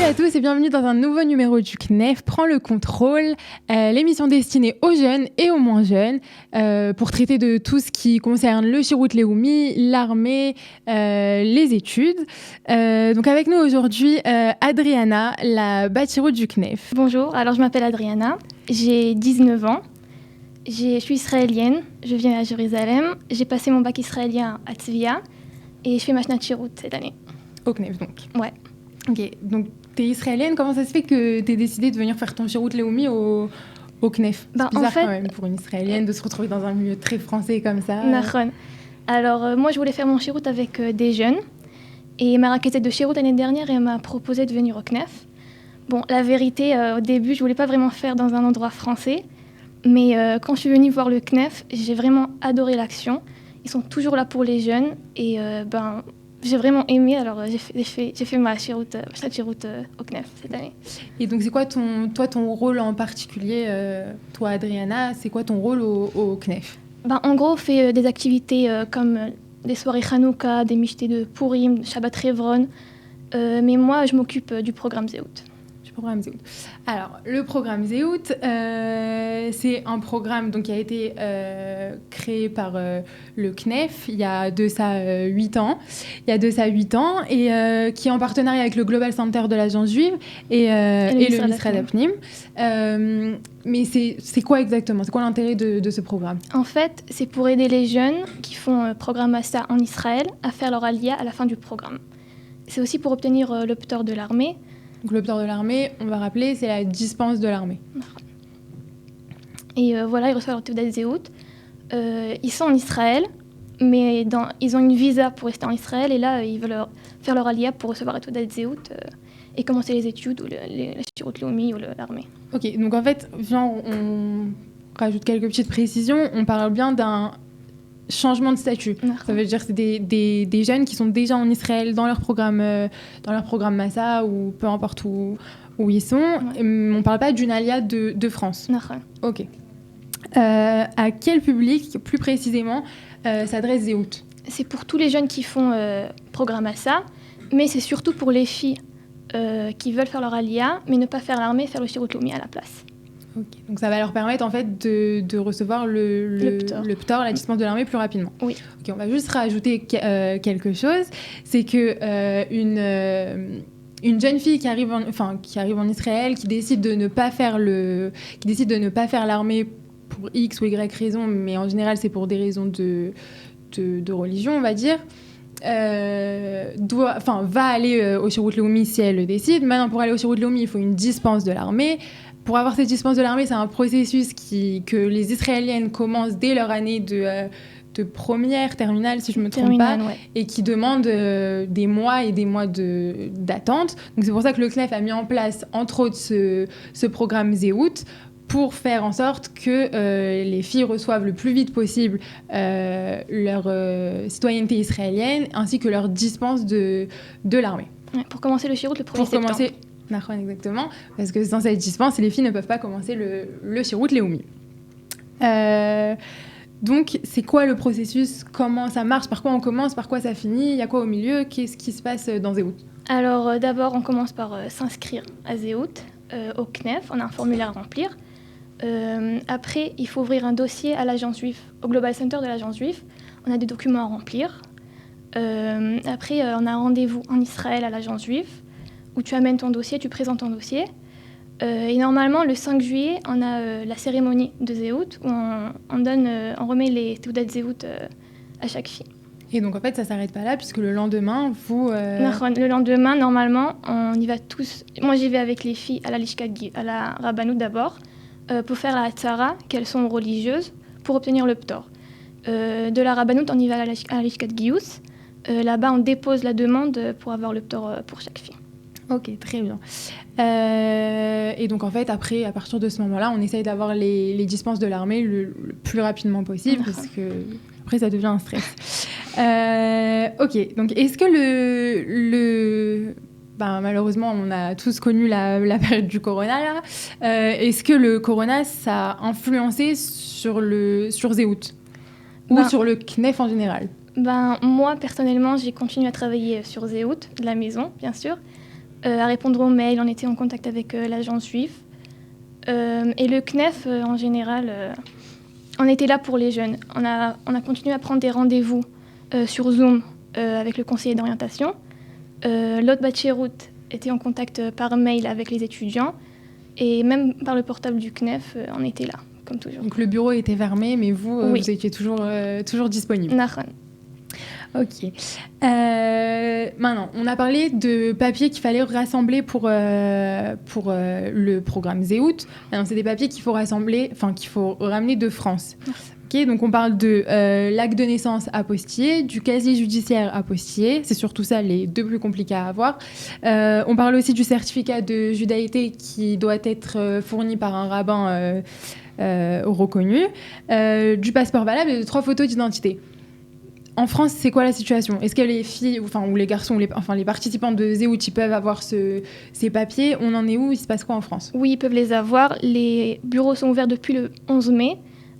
à tous et bienvenue dans un nouveau numéro du CNEF Prends le contrôle, l'émission destinée aux jeunes et aux moins jeunes pour traiter de tout ce qui concerne le Shirout Leumi, l'armée, les études. Donc avec nous aujourd'hui Adriana, la Batchirout du CNEF. Bonjour, alors je m'appelle Adriana, j'ai 19 ans, je suis israélienne, je viens à Jérusalem, j'ai passé mon bac israélien à Tzvia et je fais ma Shnat Shirout cette année. Au CNEF donc. Ouais. Ok, donc t'es israélienne, comment ça se fait que t'aies décidé de venir faire ton Shirout Leumi au CNEF? C'est bizarre quand même pour une israélienne de se retrouver dans un milieu très français comme ça. Nachon. Alors moi je voulais faire mon Shirout avec des jeunes et ma raquette de Shirout l'année dernière elle m'a proposé de venir au CNEF. Bon, la vérité, au début je voulais pas vraiment faire dans un endroit français, mais quand je suis venue voir le CNEF, j'ai vraiment adoré l'action. Ils sont toujours là pour les jeunes et j'ai vraiment aimé, alors j'ai fait ma Shirout au CNEF cette année. Et donc c'est quoi ton rôle en particulier, toi Adriana, c'est quoi ton rôle au CNEF? En gros, on fait des activités comme des soirées Hanouka, des michtés de Purim, Shabbat Revron, mais moi je m'occupe du programme Zéhout. Programme Zéhout. Alors, le programme Zéhout, c'est un programme donc, qui a été créé par le CNEF il y a de ça 8 ans. Et qui est en partenariat avec le Global Center de l'Agence juive et le Misrad Apnim. Mais c'est quoi exactement? C'est quoi l'intérêt de ce programme? En fait, c'est pour aider les jeunes qui font programme Massa en Israël à faire leur alia à la fin du programme. C'est aussi pour obtenir le ptor de l'armée. Donc le ptor de l'armée, on va rappeler, c'est la dispense de l'armée. Et voilà, ils reçoivent leur Teudat Zéhout. Ils sont en Israël, mais ils ont une visa pour rester en Israël. Et là, ils veulent faire leur alia pour recevoir la Teudat Zéhout et commencer les études ou les Shirout Leumi ou l'armée. Ok, donc en fait, on rajoute quelques petites précisions. On parle bien d'un changement de statut. Ça veut dire que c'est des jeunes qui sont déjà en Israël dans leur programme Massa ou peu importe où ils sont. Ouais. On ne parle pas d'une alia de France. Ok. À quel public, plus précisément, s'adresse Zéhout? C'est pour tous les jeunes qui font programme Massa, mais c'est surtout pour les filles qui veulent faire leur alia, mais ne pas faire l'armée, faire le Shirout Leumi à la place. Okay. Donc ça va leur permettre en fait de recevoir le ptor, la dispense de l'armée plus rapidement. Oui. Ok, on va juste rajouter quelque chose, c'est que une jeune fille qui arrive en Israël, qui décide de ne pas faire l'armée pour X ou Y raison, mais en général c'est pour des raisons de religion, on va dire. Va aller au Shirout Leumi si elle le décide. Maintenant, pour aller au Shirout Leumi, il faut une dispense de l'armée. Pour avoir cette dispense de l'armée, c'est un processus que les Israéliennes commencent dès leur année de première, terminale, si je ne me trompe pas, ouais. Et qui demande des mois et des mois d'attente. Donc c'est pour ça que le CNEF a mis en place, entre autres, ce programme Zéhout, pour faire en sorte que les filles reçoivent le plus vite possible leur citoyenneté israélienne, ainsi que leur dispense de l'armée. Ouais, pour commencer le Shirout le 1er septembre. Exactement, parce que sans cette dispense, les filles ne peuvent pas commencer le Shirout Leumi. Donc, c'est quoi le processus? Comment ça marche? Par quoi on commence? Par quoi ça finit? Il y a quoi au milieu? Qu'est-ce qui se passe dans Zéhout? Alors, d'abord, on commence par s'inscrire à Zéhout, au CNEF. On a un formulaire à remplir. Après, il faut ouvrir un dossier à l'agence juive, au Global Center de l'agence juive. On a des documents à remplir. Après, on a un rendez-vous en Israël à l'agence juive, où tu amènes ton dossier, tu présentes ton dossier. Et normalement, le 5 juillet, on a la cérémonie de Zéhout, où on remet les Teudat Zéhout à chaque fille. Et donc, en fait, ça ne s'arrête pas là, puisque le lendemain, Le lendemain, normalement, on y va tous. Moi, j'y vais avec les filles à la Rabbanout d'abord, pour faire la Hatzara, qu'elles sont religieuses, pour obtenir le ptor. De la Rabbanout, on y va à la Lishkat Gius. Là-bas, on dépose la demande pour avoir le ptor pour chaque fille. Ok, très bien. Et donc, en fait, après, à partir de ce moment-là, on essaye d'avoir les dispenses de l'armée le plus rapidement possible, parce que après, ça devient un stress. Ok, donc est-ce que malheureusement, on a tous connu la période du corona, là. Est-ce que le corona, ça a influencé sur Zéhout ou sur le CNEF en général? Moi, personnellement, j'ai continué à travailler sur Zéhout, de la maison, bien sûr. à répondre aux mails. On était en contact avec l'agence juive. Et le CNEF, en général, on était là pour les jeunes. On a continué à prendre des rendez-vous sur Zoom avec le conseiller d'orientation. L'autre Batcheroute était en contact par mail avec les étudiants. Et même par le portable du CNEF, on était là, comme toujours. Donc le bureau était fermé, mais vous, oui. Vous étiez toujours disponible. Nahon. Ok. Maintenant, on a parlé de papiers qu'il fallait rassembler pour le programme Zéout. Maintenant, c'est des papiers qu'il faut ramener de France. Okay, donc on parle de l'acte de naissance apostillé, du casier judiciaire apostillé, c'est surtout ça les deux plus compliqués à avoir. On parle aussi du certificat de judaïté qui doit être fourni par un rabbin reconnu, du passeport valable et de 3 photos d'identité. En France, c'est quoi la situation ? Est-ce que les filles, ou les garçons, les participants de Zéout, ils peuvent avoir ces papiers ? On en est où ? Il se passe quoi en France ? Oui, ils peuvent les avoir. Les bureaux sont ouverts depuis le 11 mai.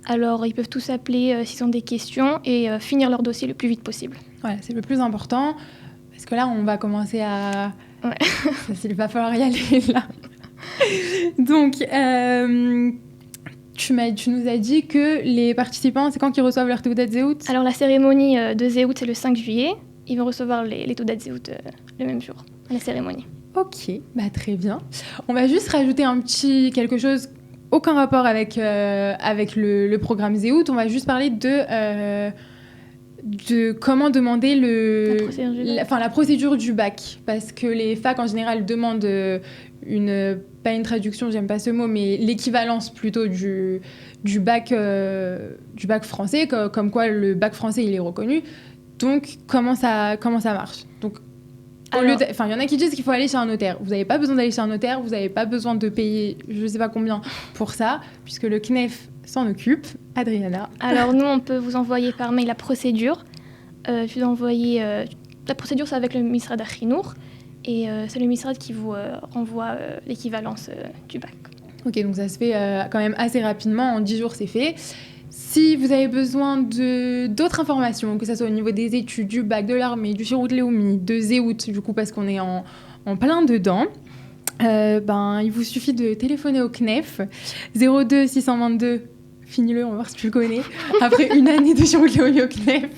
Alors, ils peuvent tous appeler s'ils ont des questions et finir leur dossier le plus vite possible. Voilà, c'est le plus important. Parce que là, on va commencer à... Ouais. Il va falloir y aller, là. Donc, tu nous as dit que les participants, c'est quand qu'ils reçoivent leur Teudat Zéout ? Alors, la cérémonie de Zéout, c'est le 5 juillet. Ils vont recevoir les Teudat Zéout le même jour, à la cérémonie. Ok, très bien. On va juste rajouter quelque chose... Aucun rapport avec le programme Zéout. On va juste parler de comment demander la procédure du bac. Parce que les facs, en général, demandent pas une traduction, j'aime pas ce mot, mais l'équivalence plutôt du bac français, comme quoi le bac français, il est reconnu. Donc, comment ça marche ? Donc, il y en a qui disent qu'il faut aller chez un notaire. Vous n'avez pas besoin d'aller chez un notaire, vous n'avez pas besoin de payer je ne sais pas combien pour ça, puisque le CNEF s'en occupe. Adriana. Alors nous, on peut vous envoyer par mail la procédure. Je vais envoyer la procédure, c'est avec le Misrad Achinour, et c'est le Misrad qui vous renvoie l'équivalence du bac. Ok, donc ça se fait quand même assez rapidement, en 10 jours c'est fait. Si vous avez besoin d'autres informations, que ce soit au niveau des études, du bac, de l'armée, du Shirout Leumi, de Zéout, du coup, parce qu'on est en plein dedans, il vous suffit de téléphoner au CNEF 02 622, finis-le, on va voir si tu le connais, après une année de Shirout Leumi au CNEF.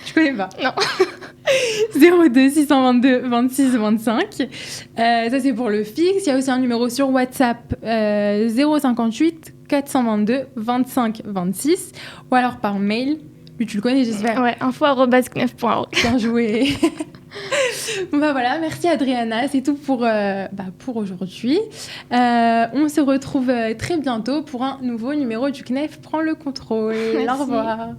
Je connais pas. Non. 02 622 26 25. Ça, c'est pour le fixe. Il y a aussi un numéro sur WhatsApp 058 422 25 26. Ou alors par mail. Lui, tu le connais, j'espère. Ouais, info@cnef.org. Bien joué. Bon, voilà, merci Adriana. C'est tout pour aujourd'hui. On se retrouve très bientôt pour un nouveau numéro du CNEF Prends le contrôle. Merci. Au revoir.